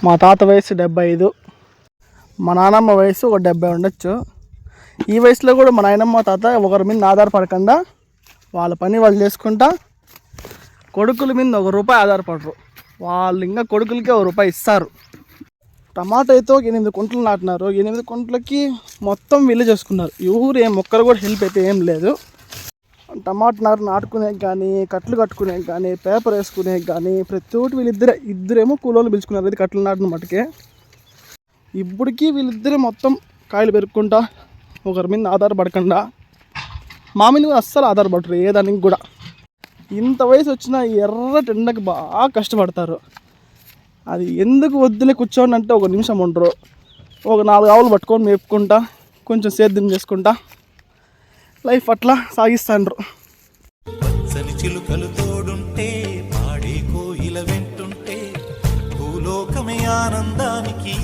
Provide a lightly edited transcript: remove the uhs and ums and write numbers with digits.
మా తాత వయసు 75, మా నాన్నమ్మ వయసు ఒక 70 ఉండొచ్చు. ఈ వయసులో కూడా మా నాయనమ్మ తాత ఒకరి మీద ఆధారపడకుండా వాళ్ళ పని వాళ్ళు చేసుకుంటా కొడుకుల మీద ₹1 ఆధారపడరు. వాళ్ళు ఇంకా కొడుకులకి ₹1 ఇస్తారు. టమాటా అయితే ఒక 8 కుంటలు నాటినారు. 8 కుంటలకి మొత్తం వీళ్ళు చేసుకున్నారు. ఎవరు ఏం ఒక్కరు కూడా హెల్ప్ అయితే ఏం లేదు. టమాటా నాటుకునే కానీ, కట్లు కట్టుకునే కానీ, పేపర్ వేసుకునే కానీ ప్రతి ఒక్కటి ఇద్దరేమో కూలోళ్ళు పిలుచుకున్నారు. అది కట్లు నాటిన మటుకే. ఇప్పటికీ వీళ్ళిద్దరే మొత్తం కాయలు పెరుక్కుంటా ఒకరి మీద ఆధారపడకుండా మా మీద అస్సలు ఆధారపడరు ఏదానికి కూడా. ఇంత వయసు వచ్చిన ఎర్రటి ఎండకి బాగా కష్టపడతారు. అది ఎందుకు వద్దులే కూర్చోండి అంటే ఒక నిమిషం ఉండరు. ఒక 4 ఆవులు పట్టుకొని మేపుకుంటా కొంచెం సేద్యం చేసుకుంటా లైఫ్ అట్లా సాగిస్తాండ్రు. చిలుకలు తోడుంటే పాడే కోయిల వెంటుంటే భూలోకమే ఆనందానికి